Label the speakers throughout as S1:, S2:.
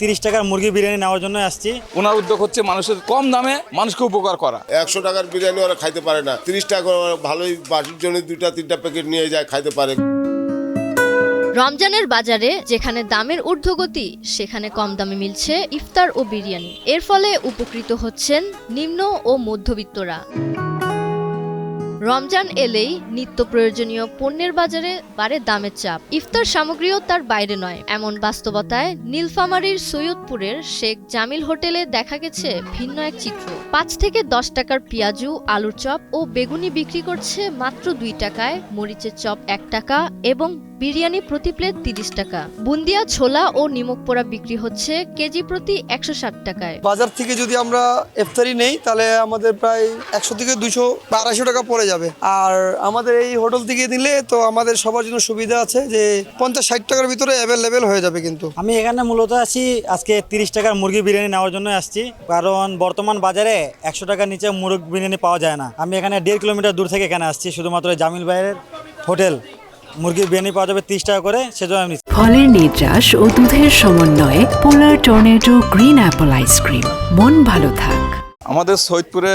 S1: 30 টাকার মুরগি বিরিয়ানি নেওয়ার জন্য আসছি।
S2: ওনার উদ্যোগ হচ্ছে মানুষের কম দামে মানুষকে উপকার করা।
S3: 100 টাকার বিরিয়ানি ওরা খাইতে পারে না, 30 টাকা ভালোই বাসির জন্য 2-3টা প্যাকেট নিয়ে যায়, খাইতে পারে।
S4: রমজানের বাজারে যেখানে দামের ঊর্ধ্বগতি সেখানে কম দামে মিলছে ইফতার ও বিরিয়ানি। এর ফলে উপকৃত হচ্ছেন নিম্ন ও মধ্যবিত্তরা। রমজান এলেই নিত্য প্রয়োজনীয় পণ্যের বাজারে বাড়ে দামের চাপ। ইফতার সামগ্রীও তার বাইরে নয়। এমন বাস্তবতায় নীলফামারীর সৈয়দপুরের শেখ জামিল হোটেলে দেখা গেছে ভিন্ন এক চিত্র। 5 থেকে 10 টাকার পেঁয়াজু, আলুর চপ ও বেগুনি বিক্রি করছে মাত্র 2 টাকায়, মরিচের চপ 1 টাকা এবং বিরিয়ানি প্রতি প্লেট 30 টাকা। বুন্দিয়া, ছোলা ও নিমক পোড়া বিক্রি হচ্ছে কেজি প্রতি 160 টাকায়।
S5: বাজার থেকে যদি আমরা ইফতারি নেই তাহলে আমাদের প্রায় 100 থেকে 200 বা 250 টাকা পড়ে যাবে। আর আমাদের এই হোটেল থেকে নিলে তো আমাদের সবার জন্য সুবিধা আছে যে 50-60 টাকার ভিতরে অ্যাভেলেবেল হয়ে যাবে। কিন্তু
S1: আমি এখানে মূলত আসি আজকে 30 টাকার মুরগি বিরিয়ানি নেওয়ার জন্য আসছি, কারণ বর্তমান বাজারে 100 টাকার নিচে মুরগি বিরিয়ানি পাওয়া যায় না। আমি এখানে 1.5 কিলোমিটার দূর থেকে এখানে আসছি শুধুমাত্র জামিল ভাইয়ের হোটেল মুরগির বিরিয়ানি পাওয়া যাবে 30 টাকা করে, সেজন্য আমি
S6: ফলের নির্যাস ও দুধের সমন্বয়ে পোলার টর্নেডো গ্রিন অ্যাপল আইসক্রিম। মন ভালো থাক।
S2: আমাদের সৈয়দপুরে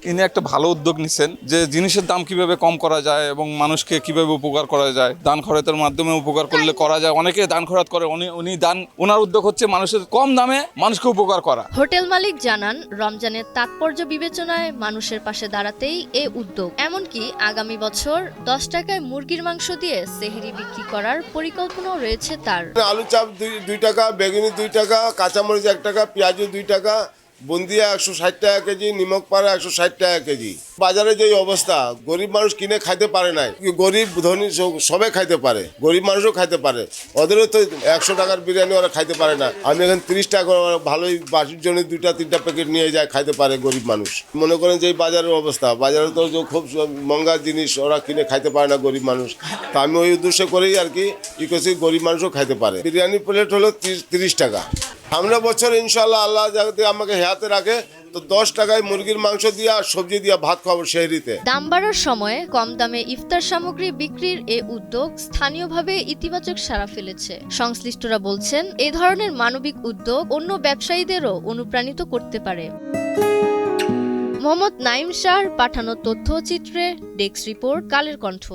S2: ইনি একটা ভালো উদ্যোগ নিচ্ছেন যে জিনিসের দাম কিভাবে কম করা যায় এবং মানুষকে কিভাবে উপকার করা যায়, দান খরচের মাধ্যমে উপকার করলে করা যায়। অনেকে দান খরচ করে, উনি দান, ওনার উদ্যোগ হচ্ছে মানুষের কম দামে মানুষকে উপকার করা।
S4: হোটেল মালিক জানান, রমজানের তাৎপর্য বিবেচনায় মানুষের পাশে দাঁড়াতেই এ উদ্যোগ। এমনকি আগামী বছর 10 টাকায় মুরগির মাংস দিয়ে সেহরি বিক্রি করার পরিকল্পনাও রয়েছে তার।
S3: আলু চাপ 2 টাকা, বেগুনি 2 টাকা, কাঁচামরিচ 1 টাকা, পেঁয়াজু 2 টাকা, বুন্দিয়া 160 টাকা কেজি, নিমক পাড়া 160 টাকা কেজি। বাজারে যে অবস্থা, গরিব মানুষ কিনে খাইতে পারে নাই। গরিব ধনী সবাই খাইতে পারে, গরিব মানুষও খাইতে পারে, ওদেরও তো 100 টাকার বিরিয়ানি ওরা খাইতে পারে না। আমি এখানে 30 টাকা ভালোই বাসির জন্য 2-3টা প্যাকেট নিয়ে যায়, খাইতে পারে গরিব মানুষ। মনে করেন যে এই বাজারের অবস্থা, বাজারে তো যে খুব মহঙ্গা জিনিস ওরা কিনে খাইতে পারে না গরিব মানুষ। তা আমি ওই উদ্দেশ্য করেই আর কি করছি, গরিব মানুষও খাইতে পারে। বিরিয়ানি প্লেট হলো 30 টাকা। আমরা বছর ইনশাল্লাহ আল্লাহ যাতে আমাকে হাতে রাখে তো 10 টাকায় মুরগির মাংস দিয়ে আর সবজি দিয়ে ভাত খাবো সেহরিতে।
S4: দাম বাড়ার সময়ে কম দামে ইফতার সামগ্রী বিক্রির এ উদ্যোগ স্থানীয়ভাবে ইতিবাচক সাড়া ফেলেছে। সংশ্লিষ্টরা বলছেন, এই ধরনের মানবিক উদ্যোগ অন্য ব্যবসায়ীদেরও অনুপ্রাণিত করতে পারে। মোহাম্মদ নাইম শাহর পাঠানো তথ্যচিত্রে ডেস্ক রিপোর্ট, কালের কণ্ঠ।